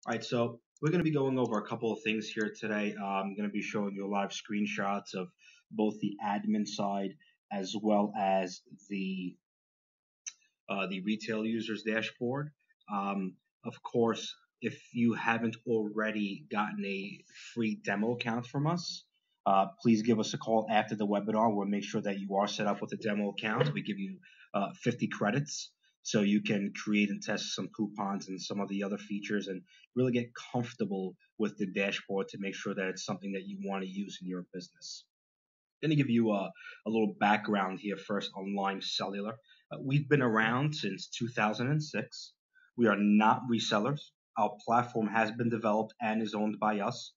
All right, so we're going to be going over a couple of things here today. I'm going to be showing you a lot of screenshots of both the admin side as well as the retail users dashboard. Of course, if you haven't already gotten a free demo account from us, please give us a call after the webinar. We'll make sure that you are set up with a demo account. We give you 50 credits so you can create and test some coupons and some of the other features and really get comfortable with the dashboard to make sure that it's something that you want to use in your business. Going to give you a little background here first on Lime Cellular. We've been around since 2006. We are not resellers. Our platform has been developed and is owned by us.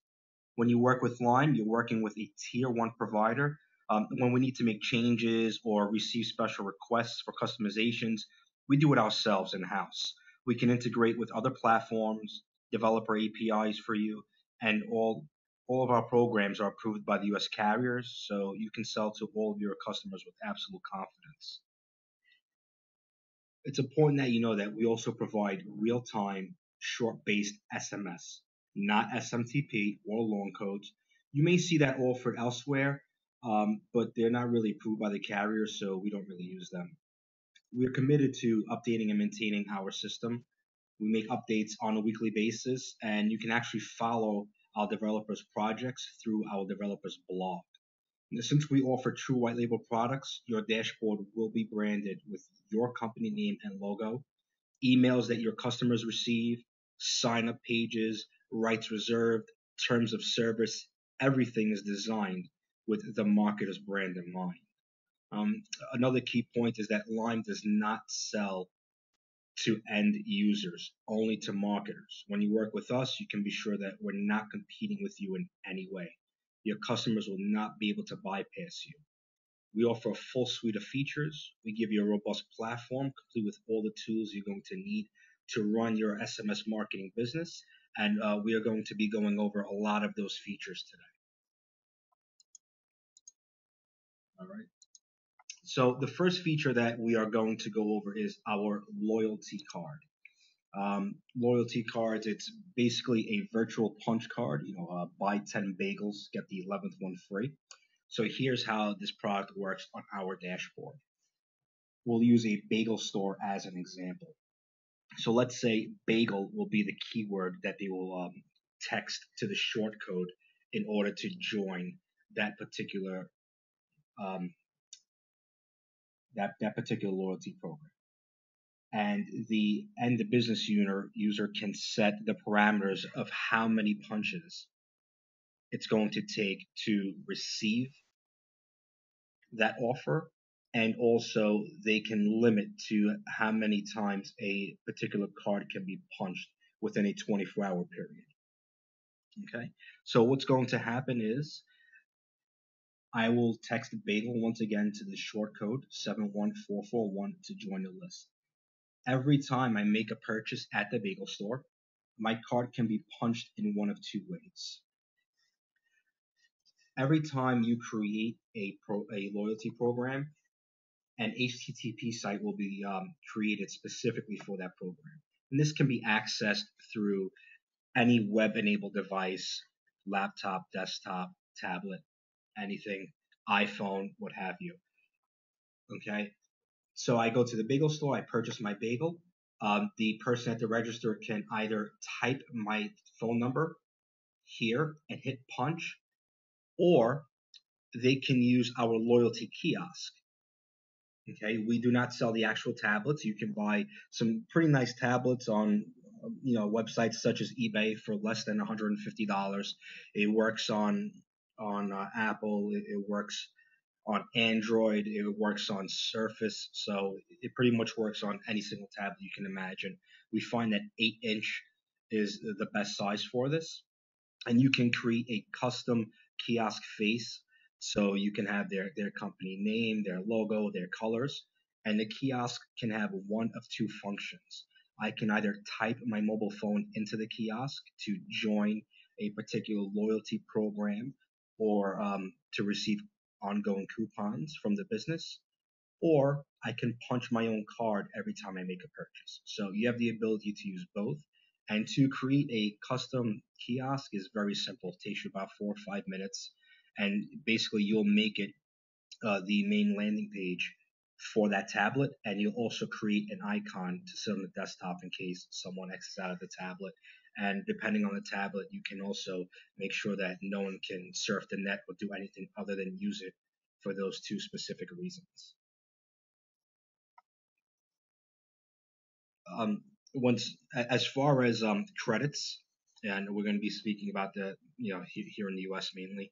When you work with Lime, you're working with a tier one provider. When we need to make changes or receive special requests for customizations, we do it ourselves in house. We can integrate with other platforms, developer APIs for you, and all of our programs are approved by the US carriers, so you can sell to all of your customers with absolute confidence. It's important that you know that we also provide real time, short based SMS, not SMTP or long codes. You may see that offered elsewhere, but they're not really approved by the carriers, so we don't really use them. We're committed to updating and maintaining our system. We make updates on a weekly basis, and you can actually follow our developers' projects through our developers' blog. Since we offer true white label products, your dashboard will be branded with your company name and logo. Emails that your customers receive, sign up pages, rights reserved, terms of service, everything is designed with the marketer's brand in mind. Another key point is that Lime does not sell to end users, only to marketers. When you work with us, you can be sure that we're not competing with you in any way. Your customers will not be able to bypass you. We offer a full suite of features. We give you a robust platform complete with all the tools you're going to need to run your SMS marketing business. And we are going to be going over a lot of those features today. All right. So the first feature that we are going to go over is our loyalty card. Loyalty cards, it's basically a virtual punch card. Buy 10 bagels, get the 11th one free. So here's how this product works on our dashboard. We'll use a bagel store as an example. So let's say bagel will be the keyword that they will text to the short code in order to join that particular that particular loyalty program. And the business user can set the parameters of how many punches it's going to take to receive that offer, and also they can limit to how many times a particular card can be punched within a 24-hour period. Okay, so what's going to happen is I will text bagel once again to the short code 71441 to join the list. Every time I make a purchase at the bagel store, my card can be punched in one of two ways. Every time you create a loyalty program, an HTTP site will be created specifically for that program. And this can be accessed through any web-enabled device, laptop, desktop, tablet, anything, iPhone, what have you. Okay, so I go to the bagel store, I purchase my bagel. The person at the register can either type my phone number here and hit punch, or they can use our loyalty kiosk. Okay, we do not sell the actual tablets. You can buy some pretty nice tablets on websites such as eBay for less than $150. It works on Apple. It works on Android. It works on Surface. So it pretty much works on any single tablet you can imagine. We find that 8-inch is the best size for this, and you can create a custom kiosk face. So you can have their company name, their logo, their colors, and the kiosk can have one of two functions. I can either type my mobile phone into the kiosk to join a particular loyalty program or to receive ongoing coupons from the business, or I can punch my own card every time I make a purchase. So you have the ability to use both, And to create a custom kiosk is very simple. It takes you about 4 or 5 minutes, and basically you'll make it the main landing page for that tablet, and you'll also create an icon to sit on the desktop in case someone exits out of the tablet. And depending on the tablet, you can also make sure that no one can surf the net or do anything other than use it for those two specific reasons. Um, as far as credits, and we're going to be speaking about here in the U.S. mainly.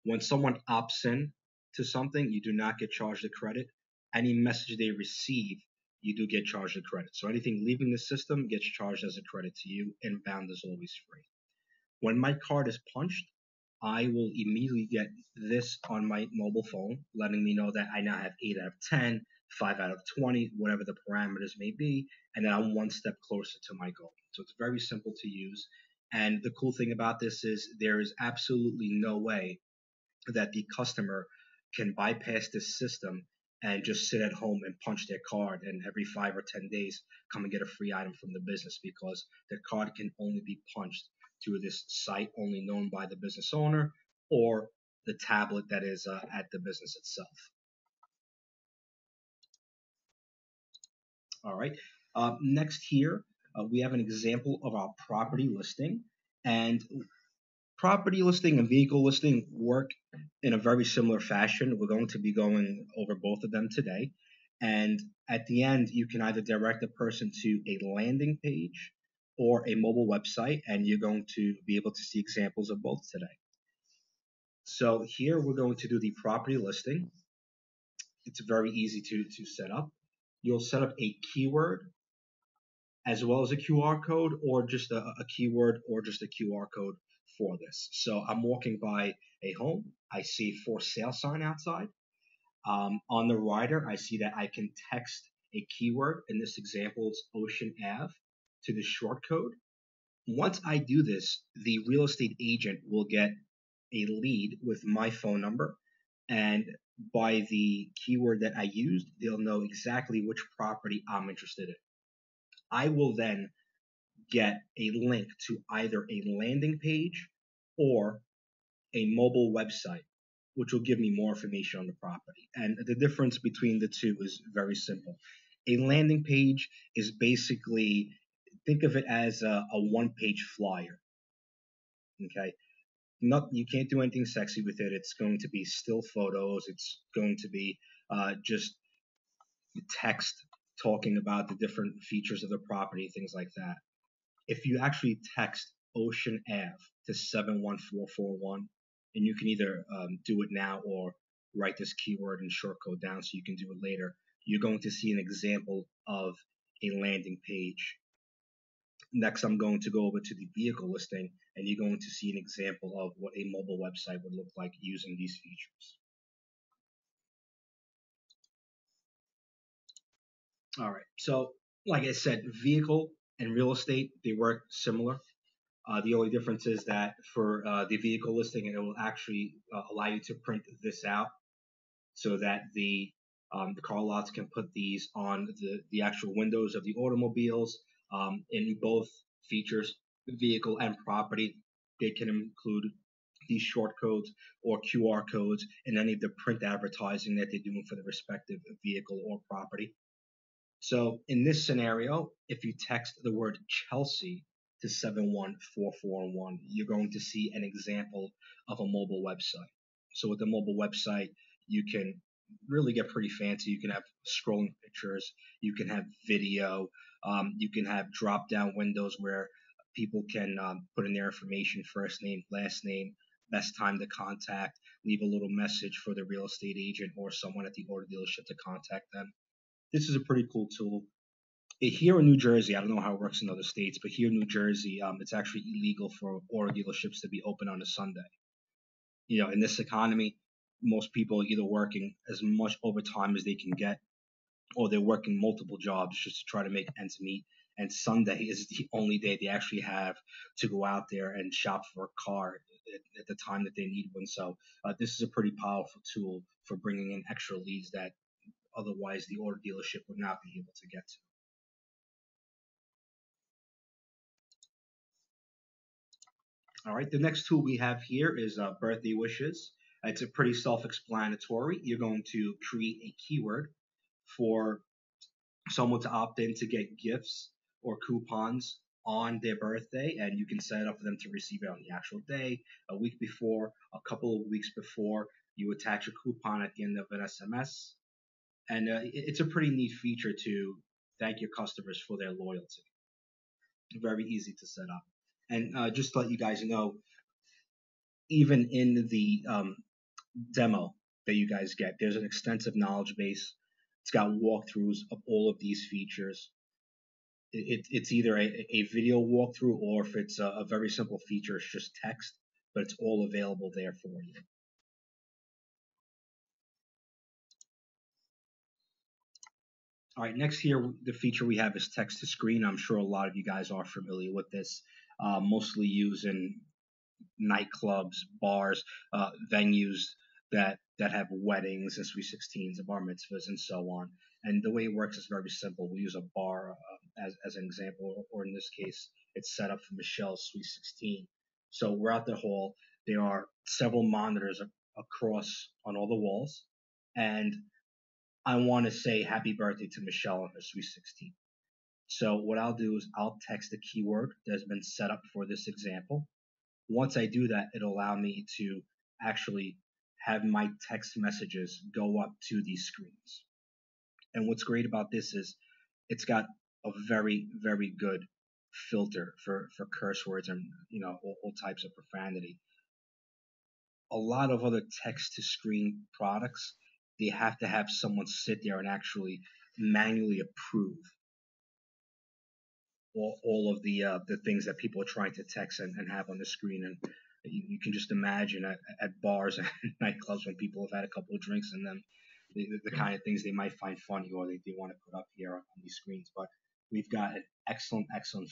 When someone opts in to something, you do not get charged a credit. Any message they receive, you do get charged a credit. So anything leaving the system gets charged as a credit to you. Inbound is always free. When my card is punched, I will immediately get this on my mobile phone, letting me know that I now have 8 out of 10, 5 out of 20, whatever the parameters may be, and then I'm one step closer to my goal. So it's very simple to use. And the cool thing about this is there is absolutely no way that the customer can bypass this system and just sit at home and punch their card and every 5 or 10 days come and get a free item from the business, because the card can only be punched through this site only known by the business owner or the tablet that is at the business itself. All right. Next here, we have an example of our property listing. And property listing and vehicle listing work in a very similar fashion. We're going to be going over both of them today. And at the end, you can either direct a person to a landing page or a mobile website, and you're going to be able to see examples of both today. So here we're going to do the property listing. It's very easy to set up. You'll set up a keyword as well as a QR code, or just a keyword or just a QR code for this. So I'm walking by a home. I see for sale sign outside. On the rider, I see that I can text a keyword. In this example, it's Ocean Ave to the short code. Once I do this, the real estate agent will get a lead with my phone number. And by the keyword that I used, they'll know exactly which property I'm interested in. I will then get a link to either a landing page or a mobile website, which will give me more information on the property. And the difference between the two is very simple. A landing page is basically, think of it as a one-page flyer. Okay, you can't do anything sexy with it. It's going to be still photos. It's going to be just text talking about the different features of the property, things like that. If you actually text Ocean Ave to 71441, and you can either do it now or write this keyword and short code down so you can do it later, you're going to see an example of a landing page. Next, I'm going to go over to the vehicle listing, and you're going to see an example of what a mobile website would look like using these features. All right, so like I said, vehicle and real estate, they work similar. The only difference is that for the vehicle listing, it will actually allow you to print this out so that the car lots can put these on the actual windows of the automobiles. In both features, vehicle and property, they can include these short codes or QR codes in any of the print advertising that they're doing for the respective vehicle or property. So in this scenario, if you text the word Chelsea to 71441, you're going to see an example of a mobile website. So with the mobile website, you can really get pretty fancy. You can have scrolling pictures, you can have video, you can have drop down windows where people can put in their information, first name, last name, best time to contact, leave a little message for the real estate agent or someone at the auto dealership to contact them. This is a pretty cool tool. Here in New Jersey, I don't know how it works in other states, but here in New Jersey, it's actually illegal for auto dealerships to be open on a Sunday. In this economy, most people are either working as much overtime as they can get, or they're working multiple jobs just to try to make ends meet. And Sunday is the only day they actually have to go out there and shop for a car at the time that they need one. So this is a pretty powerful tool for bringing in extra leads that otherwise the auto dealership would not be able to get to. All right, the next tool we have here is birthday wishes. It's a pretty self-explanatory. You're going to create a keyword for someone to opt in to get gifts or coupons on their birthday, and you can set it up for them to receive it on the actual day, a week before, a couple of weeks before. You attach a coupon at the end of an SMS, and it's a pretty neat feature to thank your customers for their loyalty. Very easy to set up. And just to let you guys know, even in the demo that you guys get, there's an extensive knowledge base. It's got walkthroughs of all of these features. It's either a video walkthrough, or if it's a very simple feature, it's just text, but it's all available there for you. All right, next here, the feature we have is text to screen. I'm sure a lot of you guys are familiar with this, mostly used in nightclubs, bars, venues that have weddings and sweet 16s, bar mitzvahs, and so on. And the way it works is very simple. We use a bar as an example, or in this case, it's set up for Michelle's sweet 16. So we're at the hall. There are several monitors across on all the walls, and I want to say happy birthday to Michelle on her sweet 16. So what I'll do is I'll text the keyword that's been set up for this example. Once I do that, it'll allow me to actually have my text messages go up to these screens. And what's great about this is it's got a very, very good filter for curse words and all types of profanity. A lot of other text to screen products, they have to have someone sit there and actually manually approve all of the things that people are trying to text and have on the screen. And you can just imagine at bars and nightclubs when people have had a couple of drinks in them, the kind of things they might find funny, or they want to put up here on these screens. But we've got an excellent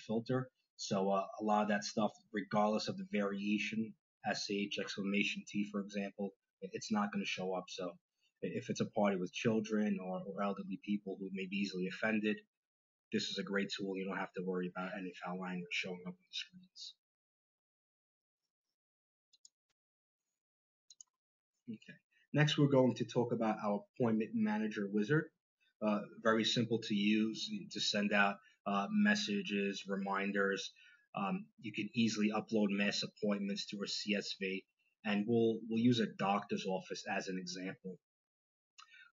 filter. So a lot of that stuff, regardless of the variation, SH, exclamation T, for example, it's not going to show up. So if it's a party with children or elderly people who may be easily offended, this is a great tool. You don't have to worry about any foul language showing up on the screens. Okay. Next, we're going to talk about our appointment manager wizard. Very simple to use to send out messages, reminders. You can easily upload mass appointments to a CSV, and we'll use a doctor's office as an example.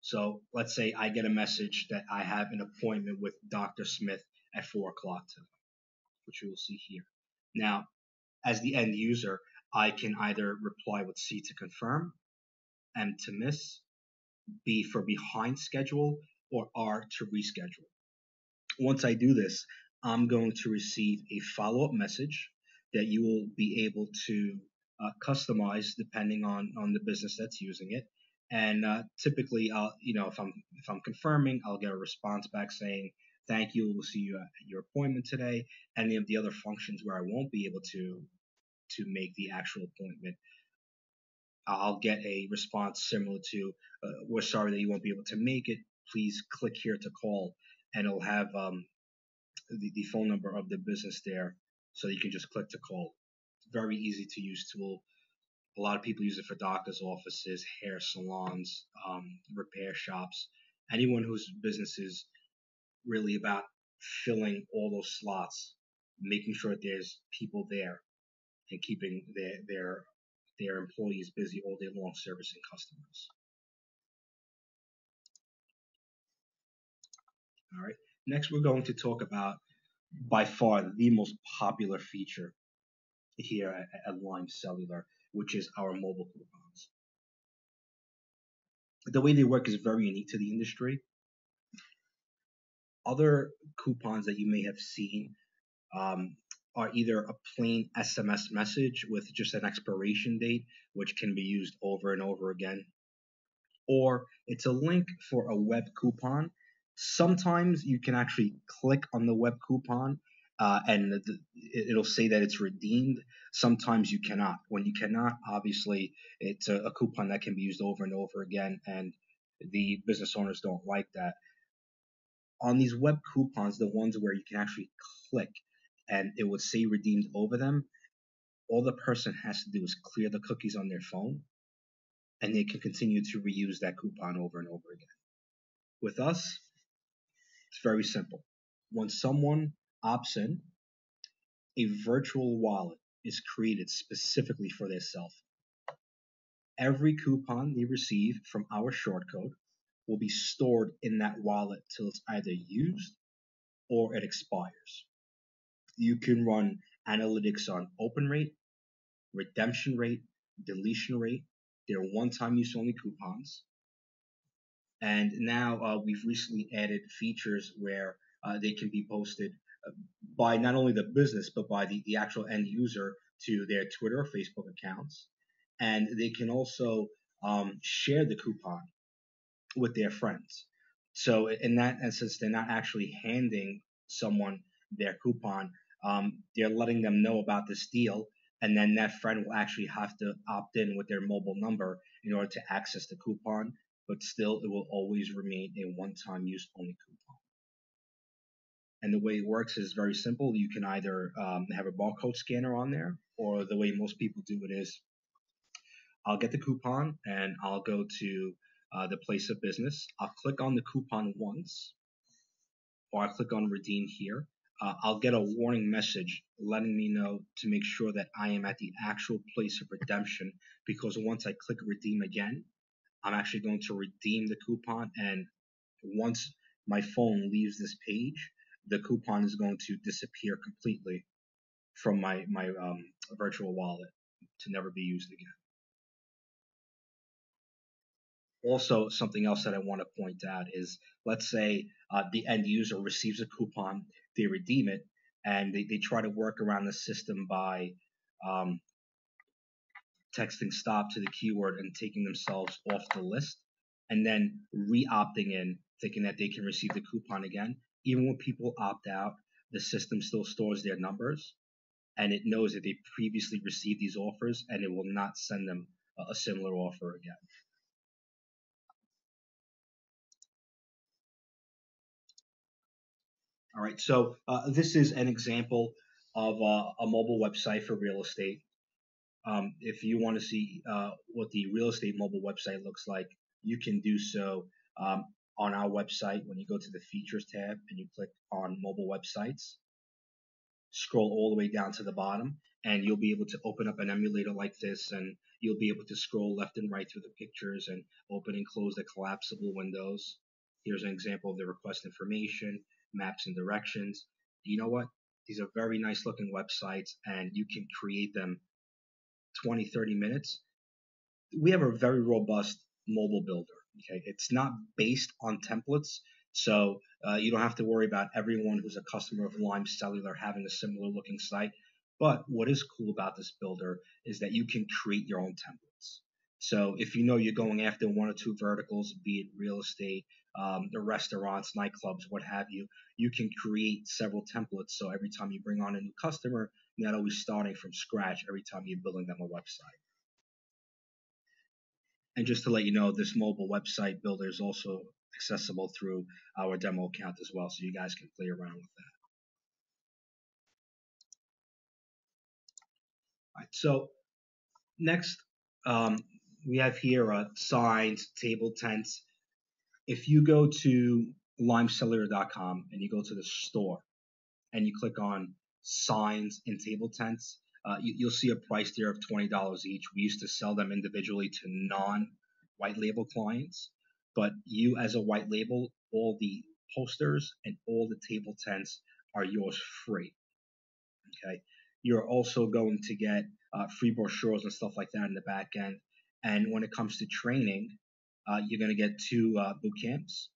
So let's say I get a message that I have an appointment with Dr. Smith at 4 o'clock today, which you will see here. Now, as the end user, I can either reply with C to confirm, M to miss, B for behind schedule, or R to reschedule. Once I do this, I'm going to receive a follow-up message that you will be able to customize depending on the business that's using it. And typically, if I'm confirming, I'll get a response back saying, "Thank you. We'll see you at your appointment today." Any of the other functions where I won't be able to make the actual appointment, I'll get a response similar to, "We're sorry that you won't be able to make it. Please click here to call," and it'll have the phone number of the business there, so you can just click to call. Very easy to use tool. A lot of people use it for doctors' offices, hair salons, repair shops, anyone whose business is really about filling all those slots, making sure that there's people there, and keeping their employees busy all day long servicing customers. All right. Next, we're going to talk about by far the most popular feature here at Lime Cellular, which is our mobile coupons. The way they work is very unique to the industry. Other coupons that you may have seen are either a plain SMS message with just an expiration date, which can be used over and over again, or it's a link for a web coupon. Sometimes you can actually click on the web coupon and it'll say that it's redeemed. Sometimes you cannot. When you cannot, obviously, it's a coupon that can be used over and over again, and the business owners don't like that. On these web coupons, the ones where you can actually click and it would say redeemed over them, All the person has to do is clear the cookies on their phone, and they can continue to reuse that coupon over and over again. With us, it's very simple. When someone opts in, a virtual wallet is created specifically for their cell phone. Every coupon they receive from our shortcode will be stored in that wallet till it's either used or it expires. You can run analytics on open rate, redemption rate, deletion rate. They're one-time use only coupons. And now we've recently added features where they can be posted by not only the business, but by the actual end user to their Twitter or Facebook accounts. And they can also share the coupon with their friends. So in that instance, they're not actually handing someone their coupon. They're letting them know about this deal, and then that friend will actually have to opt in with their mobile number in order to access the coupon. But still, it will always remain a one-time use only coupon. And the way it works is very simple. You can either have a barcode scanner on there, or the way most people do it is I'll get the coupon and I'll go to the place of business. I'll click on the coupon once, or I click on redeem here. I'll get a warning message letting me know to make sure that I am at the actual place of redemption, because once I click redeem again, I'm actually going to redeem the coupon, and once my phone leaves this page, the coupon is going to disappear completely from my virtual wallet to never be used again. Also, something else that I want to point out is, let's say the end user receives a coupon, they redeem it, and they try to work around the system by um, texting stop to the keyword and taking themselves off the list, and then re-opting in, thinking that they can receive the coupon again. Even when people opt out, the system still stores their numbers, and it knows that they previously received these offers, and it will not send them a similar offer again. All right, so this is an example of a mobile website for real estate. If you want to see what the real estate mobile website looks like, you can do so on our website when you go to the features tab and you click on mobile websites. Scroll all the way down to the bottom, and you'll be able to open up an emulator like this, and you'll be able to scroll left and right through the pictures and open and close the collapsible windows. Here's an example of the request information, maps and directions. You know what? These are very nice looking websites, and you can create them 20, 30 minutes. We have a very robust mobile builder. Okay, it's not based on templates, so you don't have to worry about everyone who's a customer of Lime Cellular having a similar looking site. But what is cool about this builder is that you can create your own templates. So if you know you're going after one or two verticals, be it real estate, the restaurants, nightclubs, what have you, you can create several templates. So every time you bring on a new customer, you're not always starting from scratch every time you're building them a website. And just to let you know, this mobile website builder is also accessible through our demo account as well, so you guys can play around with that. All right, so next, we have here signs, table tents. If you go to limecellular.com and you go to the store and you click on signs and table tents, you'll see a price there of $20 each. We used to sell them individually to non-white label clients, but you as a white label, all the posters and all the table tents are yours free. Okay, you're also going to get free brochures and stuff like that in the back end. And when it comes to training, you're going to get two boot camps.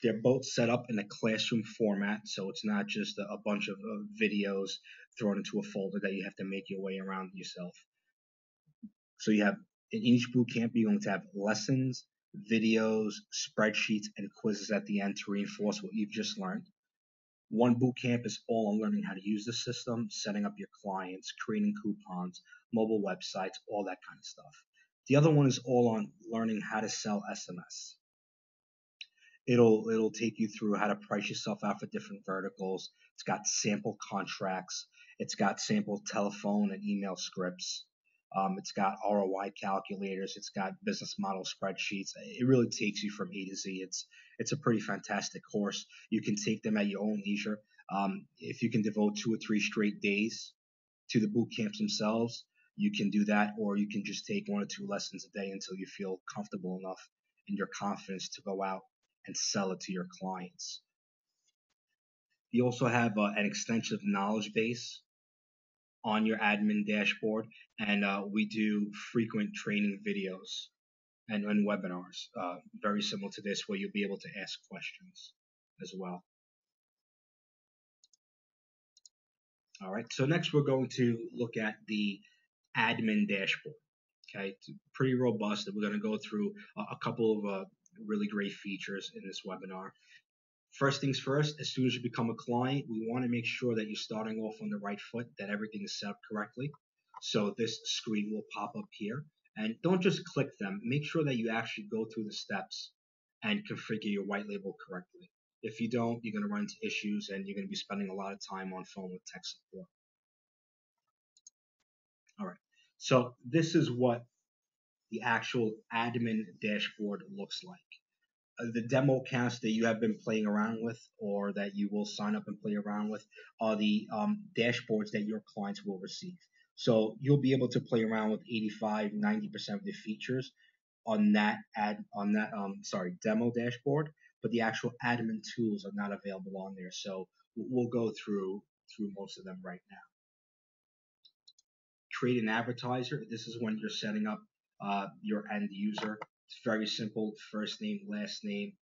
They're both set up in a classroom format, so it's not just a bunch of videos thrown into a folder that you have to make your way around yourself. So you have in each boot camp, you're going to have lessons, videos, spreadsheets, and quizzes at the end to reinforce what you've just learned. One boot camp is all on learning how to use the system, setting up your clients, creating coupons, mobile websites, all that kind of stuff. The other one is all on learning how to sell SMS. It'll take you through how to price yourself out for different verticals. It's got sample contracts. It's got sample telephone and email scripts. It's got ROI calculators. It's got business model spreadsheets. It really takes you from A to Z. It's a pretty fantastic course. You can take them at your own leisure. If you can devote 2 or 3 straight days to the boot camps themselves, you can do that, or you can just take 1 or 2 lessons a day until you feel comfortable enough in your confidence to go out and sell it to your clients. You also have an extensive knowledge base on your admin dashboard, and we do frequent training videos and webinars, very similar to this, where you'll be able to ask questions as well. All right, so next we're going to look at the admin dashboard. Okay, it's pretty robust. We're going to go through a couple of really great features in this webinar. First things first, as soon as you become a client, we want to make sure that you're starting off on the right foot, that everything is set up correctly. So this screen will pop up here. And don't just click them. Make sure that you actually go through the steps and configure your white label correctly. If you don't, you're going to run into issues and you're going to be spending a lot of time on phone with tech support. All right. So this is what the actual admin dashboard looks like. The demo accounts that you have been playing around with, or that you will sign up and play around with, are the dashboards that your clients will receive. So you'll be able to play around with 85–90% of the features on that demo dashboard, but the actual admin tools are not available on there. So we'll go through most of them right now. Create an advertiser. This is when you're setting up your end user. It's very simple. First name, last name,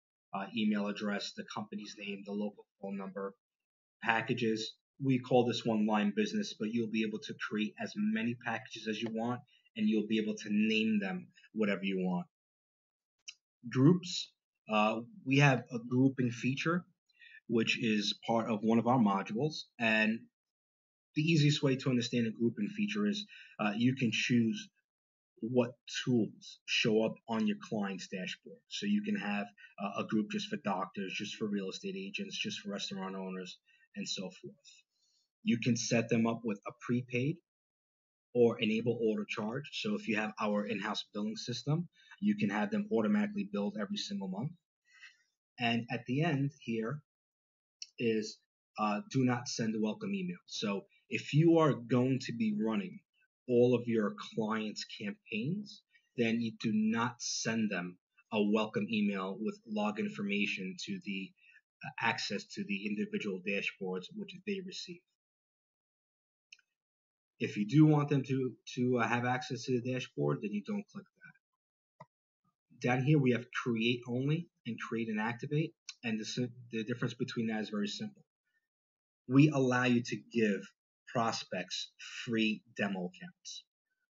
email address, the company's name, the local phone number. Packages. We call this one line business, but you'll be able to create as many packages as you want, and you'll be able to name them whatever you want. Groups. We have a grouping feature, which is part of one of our modules, and the easiest way to understand a grouping feature is you can choose what tools show up on your client's dashboard. So you can have a group just for doctors, just for real estate agents, just for restaurant owners, and so forth. You can set them up with a prepaid or enable auto charge. So if you have our in-house billing system, you can have them automatically billed every single month. And at the end here is do not send a welcome email. So if you are going to be running all of your clients' campaigns, then you do not send them a welcome email with log information to the access to the individual dashboards which they receive. If you do want them to have access to the dashboard, then you don't click that. Down here we have create only and create and activate, and the difference between that is very simple. We allow you to give prospects free demo accounts.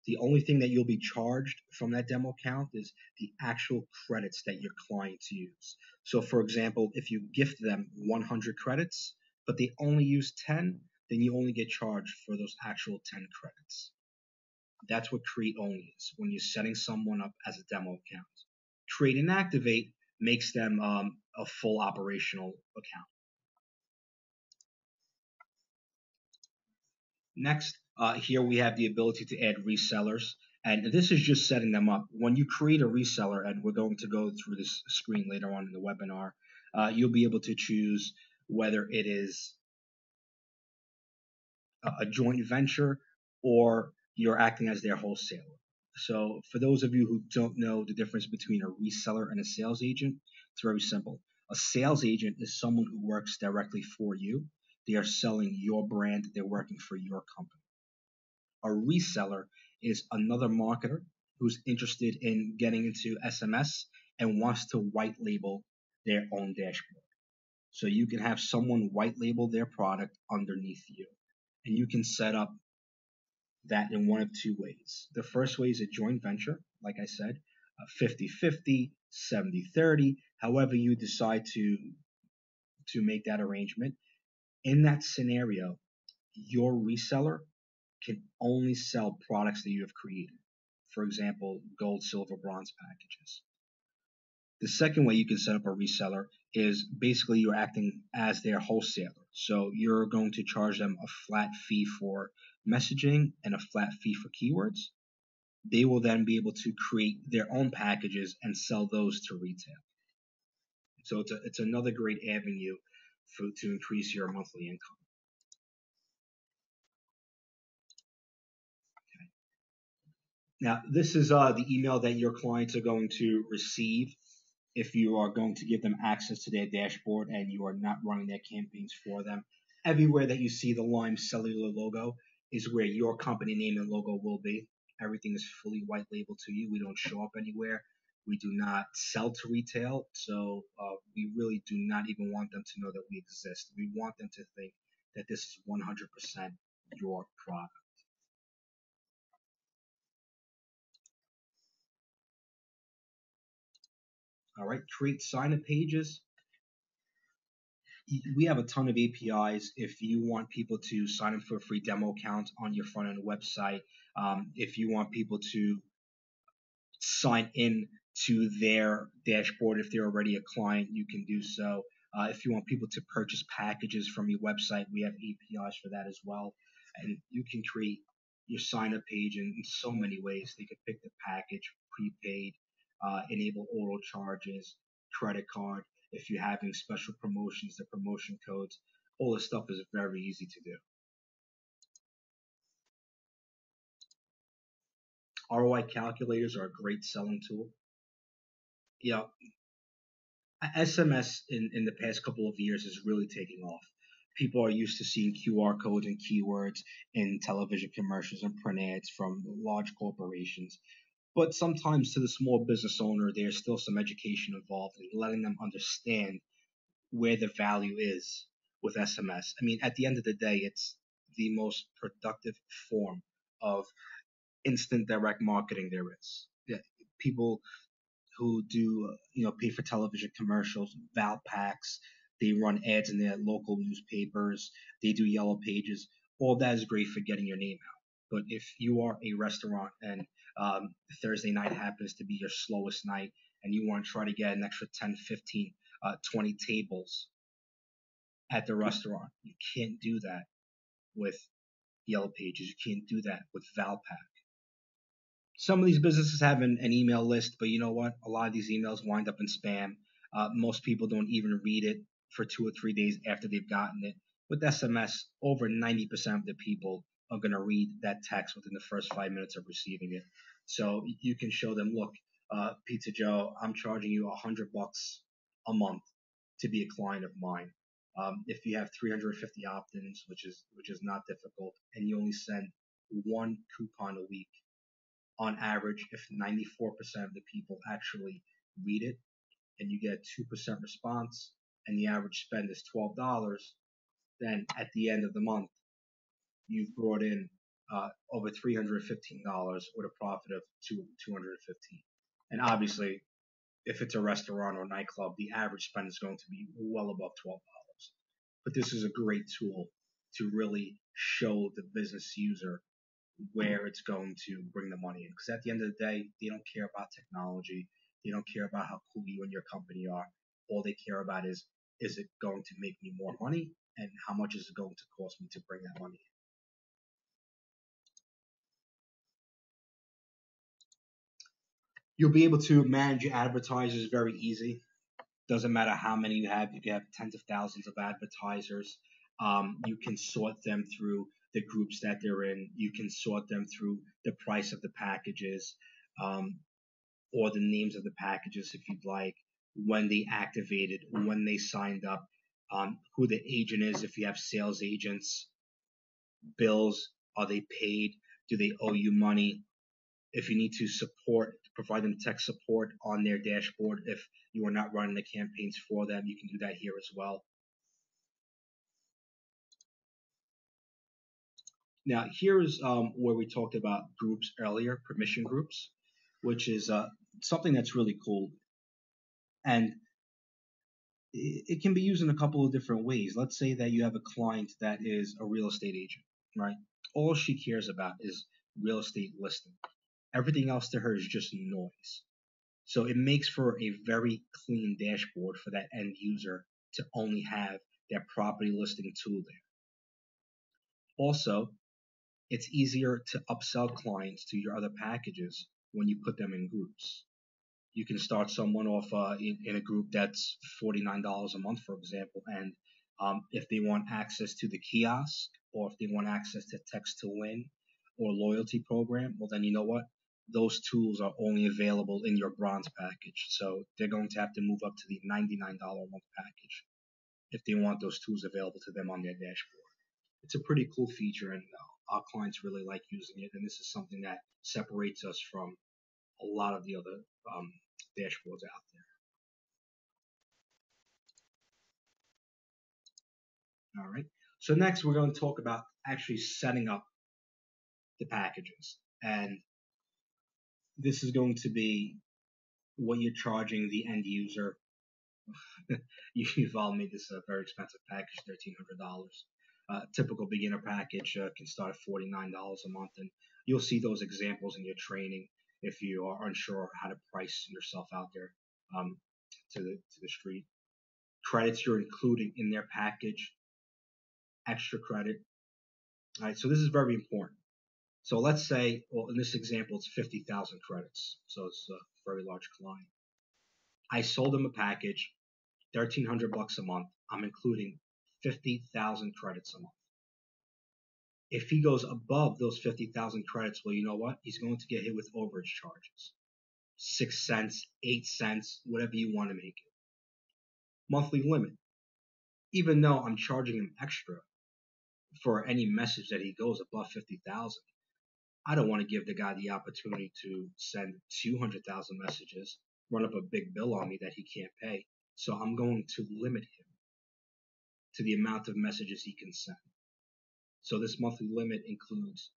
The only thing that you'll be charged from that demo account is the actual credits that your clients use. So for example, if you gift them 100 credits, but they only use 10, then you only get charged for those actual 10 credits. That's what create only is, when you're setting someone up as a demo account. Create and activate makes them a full operational account. Next, here we have the ability to add resellers, and this is just setting them up. When you create a reseller, and we're going to go through this screen later on in the webinar, you'll be able to choose whether it is a joint venture or you're acting as their wholesaler. So for those of you who don't know the difference between a reseller and a sales agent, it's very simple. A sales agent is someone who works directly for you. They are selling your brand. They're working for your company. A reseller is another marketer who's interested in getting into SMS and wants to white label their own dashboard. So you can have someone white label their product underneath you. And you can set up that in one of two ways. The first way is a joint venture, like I said, 50-50, 70-30, however you decide to make that arrangement. In that scenario, your reseller can only sell products that you have created. For example, gold, silver, bronze packages. The second way you can set up a reseller is basically you're acting as their wholesaler. So you're going to charge them a flat fee for messaging and a flat fee for keywords. They will then be able to create their own packages and sell those to retail. So it's another great avenue to increase your monthly income. Now, this is the email that your clients are going to receive if you are going to give them access to their dashboard and you are not running their campaigns for them. Everywhere that you see the Lime Cellular logo is where your company name and logo will be. Everything is fully white labeled to you. We don't show up anywhere. We do not sell to retail, so we really do not even want them to know that we exist. We want them to think that this is 100% your product. All right, create sign-up pages. We have a ton of APIs if you want people to sign up for a free demo account on your front end website. If you want people to sign in to their dashboard if they're already a client, you can do so. If you want people to purchase packages from your website, we have APIs for that as well. And you can create your sign up page in so many ways. They could pick the package, prepaid, enable auto charges, credit card. If you're having special promotions, the promotion codes, all this stuff is very easy to do. ROI calculators are a great selling tool. Yeah, SMS in the past couple of years is really taking off. People are used to seeing QR codes and keywords in television commercials and print ads from large corporations. But sometimes to the small business owner, there's still some education involved in letting them understand where the value is with SMS. I mean, at the end of the day, it's the most productive form of instant direct marketing there is. Yeah, people who do pay for television commercials, val packs. They run ads in their local newspapers. They do yellow pages. All that is great for getting your name out. But if you are a restaurant and Thursday night happens to be your slowest night and you want to try to get an extra 10, 15, 20 tables at the restaurant, you can't do that with yellow pages. You can't do that with Valpak. Some of these businesses have an email list, but you know what? A lot of these emails wind up in spam. Most people don't even read it for 2 or 3 days after they've gotten it. With SMS, over 90% of the people are going to read that text within the first 5 minutes of receiving it. So you can show them, look, Pizza Joe, I'm charging you $100 a month to be a client of mine. If you have 350 opt-ins, which is not difficult, and you only send one coupon a week, on average, if 94% of the people actually read it and you get a 2% response and the average spend is $12, then at the end of the month, you've brought in over $315 with a profit of $215. And obviously, if it's a restaurant or nightclub, the average spend is going to be well above $12. But this is a great tool to really show the business user where it's going to bring the money in. Because at the end of the day, they don't care about technology. They don't care about how cool you and your company are. All they care about is it going to make me more money and how much is it going to cost me to bring that money in. You'll be able to manage your advertisers very easy. Doesn't matter how many you have. You can have tens of thousands of advertisers. You can sort them through the groups that they're in. You can sort them through the price of the packages, or the names of the packages if you'd like, when they activated, when they signed up, who the agent is if you have sales agents, bills, are they paid, do they owe you money, if you need to provide them tech support on their dashboard if you are not running the campaigns for them, you can do that here as well. Now, here's where we talked about groups earlier, permission groups, which is something that's really cool. And it can be used in a couple of different ways. Let's say that you have a client that is a real estate agent, right? All she cares about is real estate listing. Everything else to her is just noise. So it makes for a very clean dashboard for that end user to only have their property listing tool there. Also, it's easier to upsell clients to your other packages when you put them in groups. You can start someone off in a group that's $49 a month, for example, and if they want access to the kiosk, or if they want access to text to win or loyalty program, well, then you know what? Those tools are only available in your bronze package. So they're going to have to move up to the $99 a month package if they want those tools available to them on their dashboard. It's a pretty cool feature, and our clients really like using it. And this is something that separates us from a lot of the other dashboards out there. All right. So next, we're going to talk about actually setting up the packages, and this is going to be what you're charging the end user. You all made this a very expensive package, $1,300. Typical beginner package can start at $49 a month, and you'll see those examples in your training if you are unsure how to price yourself out there to the street. Credits you're including in their package, extra credit. All right, so this is very important. So let's say, well, in this example, it's 50,000 credits, so it's a very large client. I sold him a package, $1,300 a month. I'm including 50,000 credits a month. If he goes above those 50,000 credits, well, you know what? He's going to get hit with overage charges. 6 cents, 8 cents, whatever you want to make it. Monthly limit. Even though I'm charging him extra for any message that he goes above 50,000, I don't want to give the guy the opportunity to send 200,000 messages, run up a big bill on me that he can't pay. So I'm going to limit him to the amount of messages he can send. So this monthly limit includes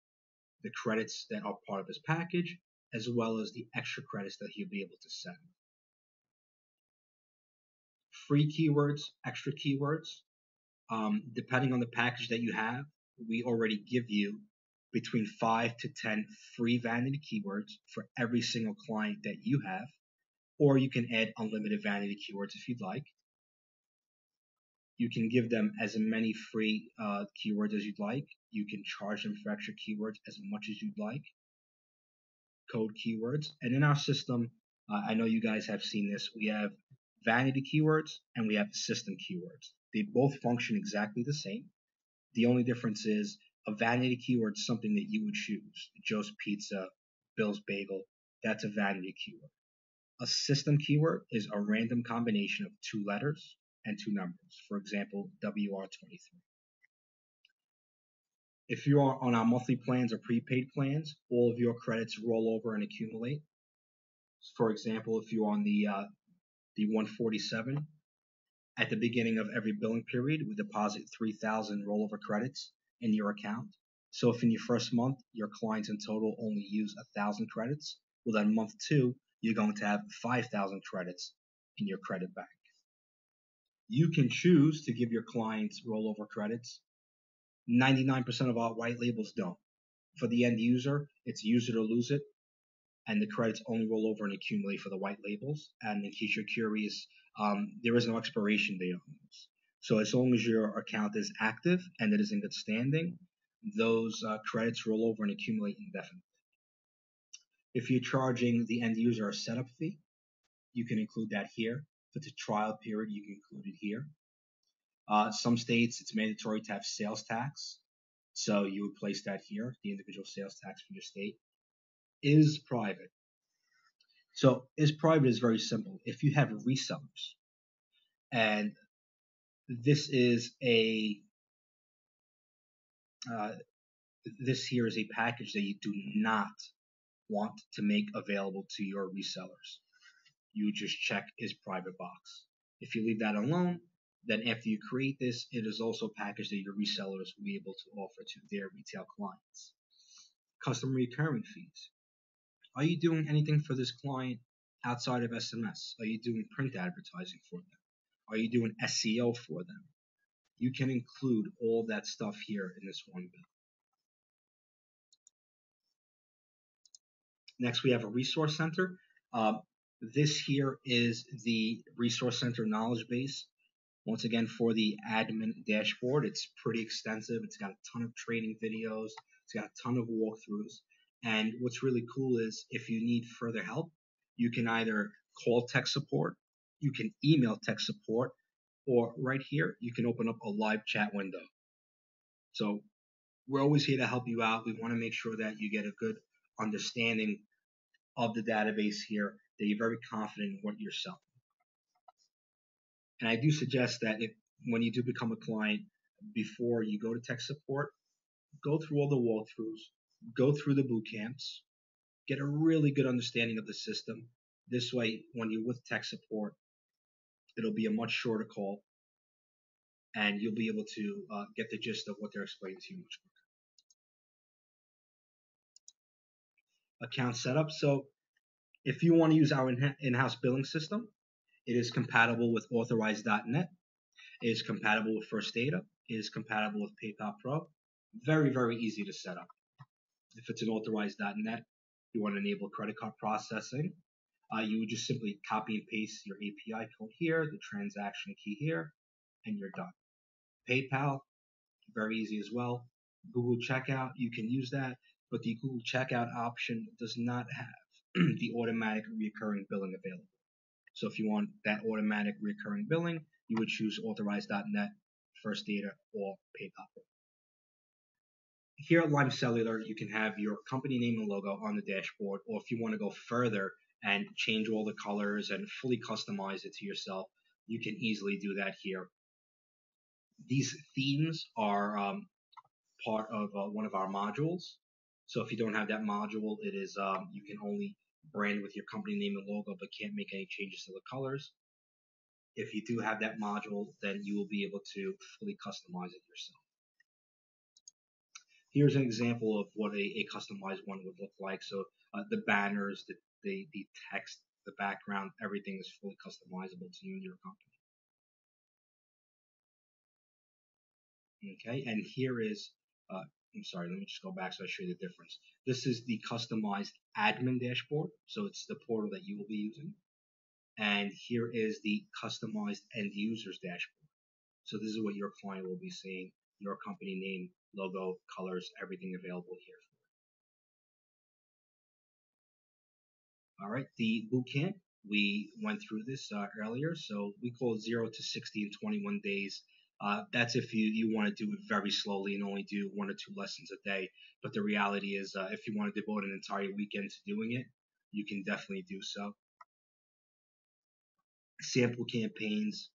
the credits that are part of his package, as well as the extra credits that he'll be able to send. Free keywords, extra keywords, depending on the package that you have, we already give you between 5 to 10 free vanity keywords for every single client that you have, or you can add unlimited vanity keywords if you'd like. You can give them as many free keywords as you'd like. You can charge them for extra keywords as much as you'd like. Code keywords. And in our system, I know you guys have seen this, we have vanity keywords and we have system keywords. They both function exactly the same. The only difference is a vanity keyword is something that you would choose. Joe's Pizza, Bill's Bagel, that's a vanity keyword. A system keyword is a random combination of 2 letters and 2 numbers. For example, WR23. If you are on our monthly plans or prepaid plans, all of your credits roll over and accumulate. For example, if you're on the 147, at the beginning of every billing period, we deposit 3,000 rollover credits in your account. So if in your first month, your clients in total only use 1,000 credits, well then month 2, you're going to have 5,000 credits in your credit bank. You can choose to give your clients rollover credits. 99% of our white labels don't. For the end user, it's use it or lose it, and the credits only roll over and accumulate for the white labels. And in case you're curious, there is no expiration date on those. So as long as your account is active and it is in good standing, those credits roll over and accumulate indefinitely. If you're charging the end user a setup fee, you can include that here. For the trial period, you can include it here. Some states, it's mandatory to have sales tax. So you would place that here, the individual sales tax for your state. Is private. So is private is very simple. If you have resellers, and this is this here is a package that you do not want to make available to your resellers, you just check is private box. If you leave that alone, then after you create this, it is also a package that your resellers will be able to offer to their retail clients. Customer recurring fees. Are you doing anything for this client outside of SMS? Are you doing print advertising for them? Are you doing SEO for them? You can include all that stuff here in this one bill. Next, we have a resource center. This here is the Resource Center knowledge base. Once again, for the admin dashboard, it's pretty extensive. It's got a ton of training videos. It's got a ton of walkthroughs. And what's really cool is if you need further help, you can either call tech support, you can email tech support, or right here, you can open up a live chat window. So we're always here to help you out. We want to make sure that you get a good understanding of the database here, that you're very confident in what you're selling. And I do suggest that when you do become a client, before you go to tech support, go through all the walkthroughs, go through the boot camps, get a really good understanding of the system. This way, when you're with tech support, it'll be a much shorter call, and you'll be able to get the gist of what they're explaining to you much quicker. Account setup. So if you want to use our in-house billing system, it is compatible with Authorize.net. It is compatible with First Data. It is compatible with PayPal Pro. Very, very easy to set up. If it's an Authorize.net, you want to enable credit card processing. You would just simply copy and paste your API code here, the transaction key here, and you're done. PayPal, very easy as well. Google Checkout, you can use that, but the Google Checkout option does not have the automatic recurring billing available. So if you want that automatic recurring billing, you would choose Authorize.net, First Data, or PayPal. Here at Lime Cellular, you can have your company name and logo on the dashboard, or if you want to go further and change all the colors and fully customize it to yourself, you can easily do that here. These themes are part of one of our modules. So if you don't have that module, it is you can only brand with your company name and logo, but can't make any changes to the colors. If you do have that module, then you will be able to fully customize it yourself. Here's an example of what a customized one would look like. So the banners, the text, the background, everything is fully customizable to you and your company. Okay, and here is, I'm sorry, let me just go back so I show you the difference. This is the customized admin dashboard, so it's the portal that you will be using. And here is the customized end users dashboard. So this is what your client will be seeing, your company name, logo, colors, everything available here. All right, the bootcamp, we went through this earlier, so we call it 0 to 60 in 21 days. That's if you want to do it very slowly and only do 1 or 2 lessons a day. But the reality is, if you want to devote an entire weekend to doing it, you can definitely do so. Sample campaigns,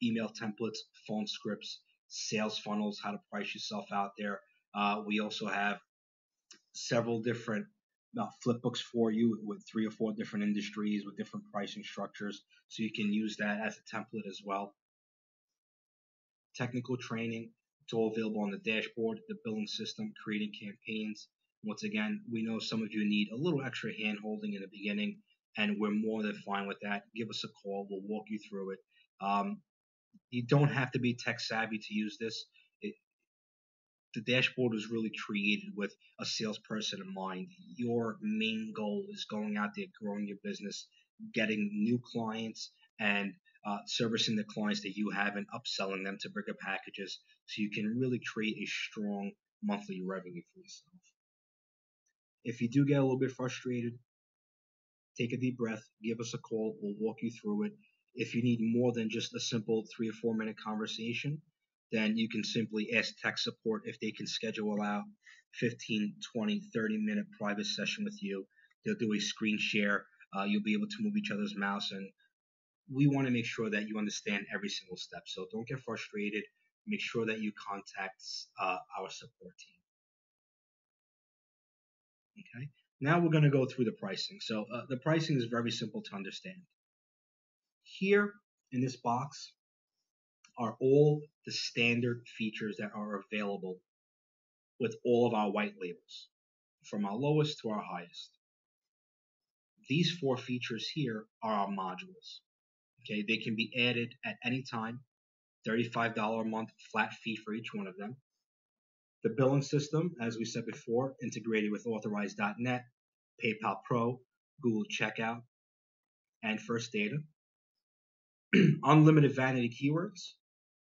email templates, phone scripts, sales funnels, how to price yourself out there. We also have several different flip books for you with 3 or 4 different industries with different pricing structures, so you can use that as a template as well. Technical training, it's all available on the dashboard, the billing system, creating campaigns. Once again, we know some of you need a little extra hand holding in the beginning, and we're more than fine with that. Give us a call, we'll walk you through it. You don't have to be tech savvy to use this. The dashboard was really created with a salesperson in mind. Your main goal is going out there, growing your business, getting new clients, and servicing the clients that you have and upselling them to bigger packages, so you can really create a strong monthly revenue for yourself. If you do get a little bit frustrated, take a deep breath, give us a call, we'll walk you through it. If you need more than just a simple 3 or 4 minute conversation, then you can simply ask tech support if they can schedule out 15, 20, 30-minute private session with you. They'll do a screen share. You'll be able to move each other's mouse, and we want to make sure that you understand every single step. So don't get frustrated. Make sure that you contact our support team. Okay. Now we're going to go through the pricing. So the pricing is very simple to understand. Here in this box are all the standard features that are available with all of our white labels, from our lowest to our highest. These 4 features here are our modules. Okay, they can be added at any time, $35 a month flat fee for each one of them. The billing system, as we said before, integrated with Authorize.net, PayPal Pro, Google Checkout. and first data, unlimited vanity keywords.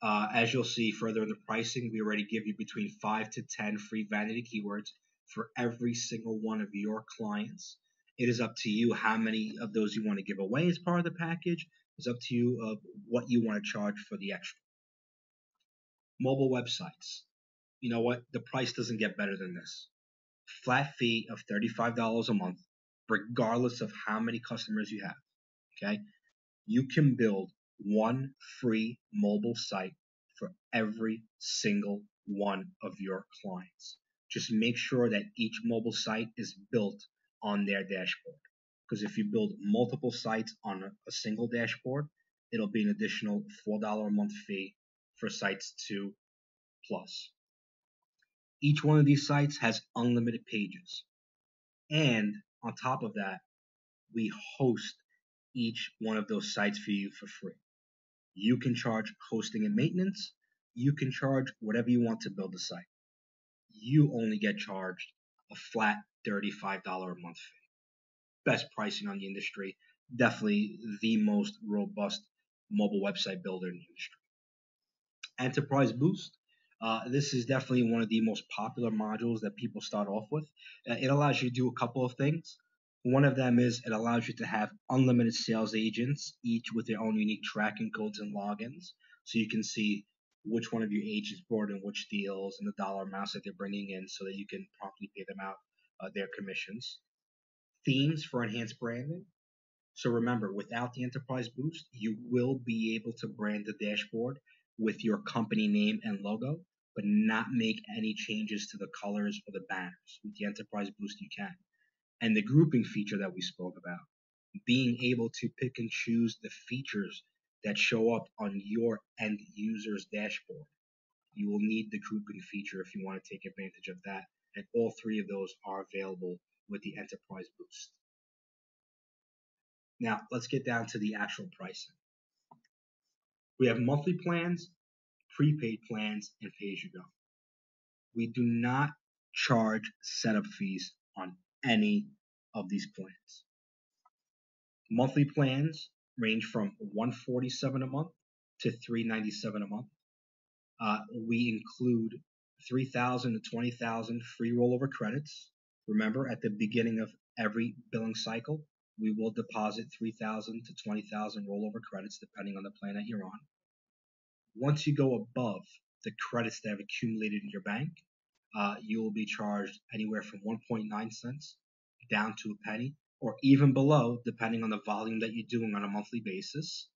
As you'll see further in the pricing, we already give you between 5 to 10 free vanity keywords for every single one of your clients. It is up to you how many of those you want to give away as part of the package. It's up to you of what you want to charge for the extra. Mobile websites. You know what? The price doesn't get better than this. Flat fee of $35 a month, regardless of how many customers you have. Okay? You can build one free mobile site for every single one of your clients. Just make sure that each mobile site is built on their dashboard. Because if you build multiple sites on a single dashboard, it'll be an additional $4 a month fee for sites 2 plus. Each one of these sites has unlimited pages. And on top of that, we host each one of those sites for you for free. You can charge hosting and maintenance. You can charge whatever you want to build a site. You only get charged a flat $35 a month fee. Best pricing on the industry. Definitely the most robust mobile website builder in the industry. Enterprise Boost. This is definitely one of the most popular modules that people start off with. It allows you to do a couple of things. One of them is it allows you to have unlimited sales agents, each with their own unique tracking codes and logins. So you can see which one of your agents brought in which deals and the dollar amounts that they're bringing in so that you can promptly pay them out their commissions. Themes for enhanced branding. So remember, without the Enterprise Boost, you will be able to brand the dashboard with your company name and logo, but not make any changes to the colors or the banners. With the Enterprise Boost, you can. And the grouping feature that we spoke about, being able to pick and choose the features that show up on your end user's dashboard. You will need the grouping feature if you want to take advantage of that. And all three of those are available with the Enterprise Boost. Now, let's get down to the actual pricing. We have monthly plans, prepaid plans, and pay-as-you-go. We do not charge setup fees on any of these plans. Monthly plans range from $147 a month to $397 a month. We include 3,000 to 20,000 free rollover credits. Remember, at the beginning of every billing cycle, we will deposit 3,000 to 20,000 rollover credits depending on the plan that you're on. Once you go above the credits that have accumulated in your bank, you will be charged anywhere from 1.9 cents down to a penny, or even below, depending on the volume that you're doing on a monthly basis.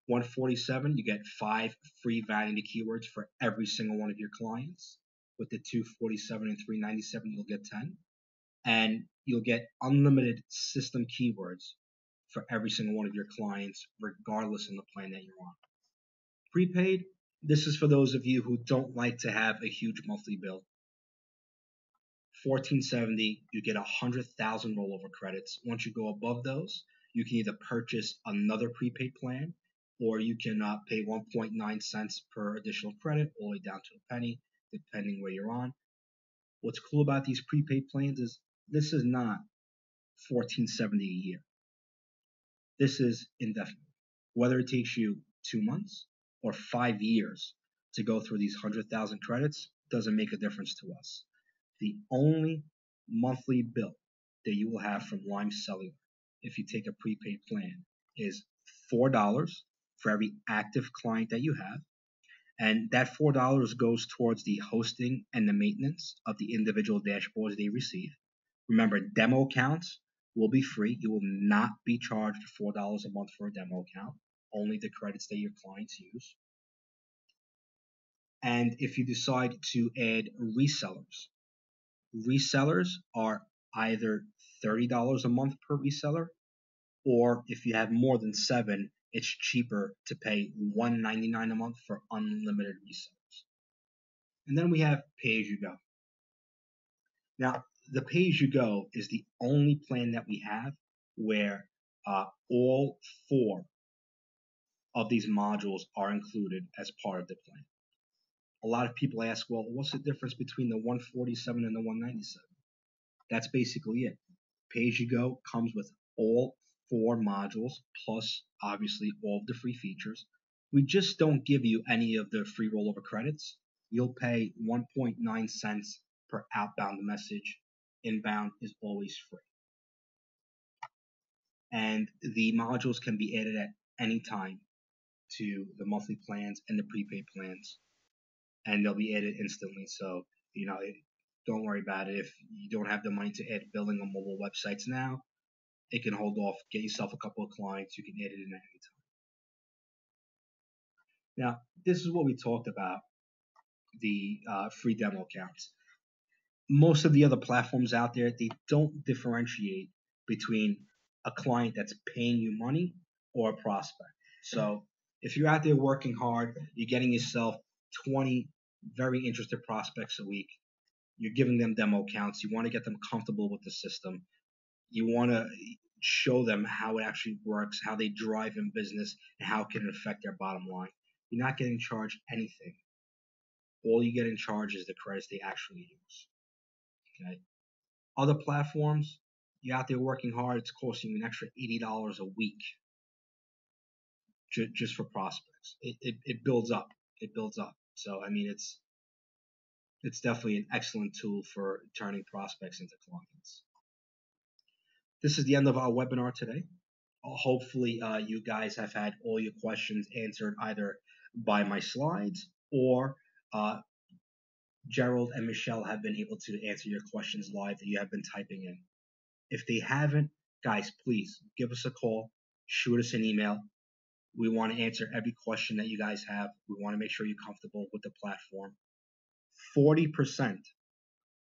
147, you get 5 free vanity keywords for every single one of your clients. With the 247 and 397, you'll get 10. And you'll get unlimited system keywords for every single one of your clients, regardless of the plan that you're on. Prepaid, this is for those of you who don't like to have a huge monthly bill. $14.70, you get 100,000 rollover credits. Once you go above those, you can either purchase another prepaid plan, or you can pay 1.9 cents per additional credit, all the way down to a penny, depending where you're on. What's cool about these prepaid plans is this is not $14.70 a year. This is indefinite. Whether it takes you 2 months or 5 years to go through these 100,000 credits doesn't make a difference to us. The only monthly bill that you will have from Lime Cellular, if you take a prepaid plan, is $4 for every active client that you have. And that $4 goes towards the hosting and the maintenance of the individual dashboards they receive. Remember, demo accounts will be free. You will not be charged $4 a month for a demo account, only the credits that your clients use. And if you decide to add resellers are either $30 a month per reseller, or if you have more than 7, it's cheaper to pay $199 a month for unlimited resellers. And then we have pay-as-you-go. Now, the pay-as-you-go is the only plan that we have where all 4 of these modules are included as part of the plan. A lot of people ask, well, what's the difference between the 147 and the 197? That's basically it. Pay-as-you-go comes with all 4 modules plus obviously all of the free features. We just don't give you any of the free rollover credits. You'll pay 1.9 cents per outbound message. Inbound is always free. And the modules can be added at any time to the monthly plans and the prepaid plans, and they'll be added instantly. So, don't worry about it. If you don't have the money to add billing on mobile websites now, it can hold off. Get yourself a couple of clients. You can add it in at any time. Now, this is what we talked about, the free demo accounts. Most of the other platforms out there, they don't differentiate between a client that's paying you money or a prospect. So if you're out there working hard, you're getting yourself 20 very interested prospects a week. You're giving them demo accounts. You want to get them comfortable with the system. You want to show them how it actually works, how they drive in business, and how it can affect their bottom line. You're not getting charged anything. All you get in charge is the credits they actually use. Okay. Other platforms, you're out there working hard, it's costing you an extra $80 a week just for prospects. It builds up. It builds up. So, I mean, it's definitely an excellent tool for turning prospects into clients. This is the end of our webinar today. Hopefully, you guys have had all your questions answered either by my slides or Gerald and Michelle have been able to answer your questions live that you have been typing in. If they haven't, guys, please give us a call, shoot us an email. We want to answer every question that you guys have. We want to make sure you're comfortable with the platform. 40%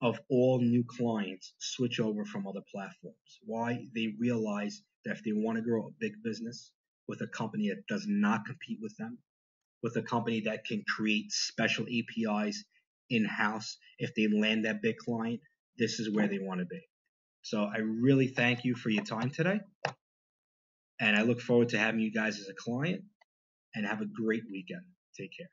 of all new clients switch over from other platforms. Why? They realize that if they want to grow a big business with a company that does not compete with them, with a company that can create special APIs in-house, if they land that big client, this is where they want to be. So I really thank you for your time today, and I look forward to having you guys as a client, and have a great weekend. Take care.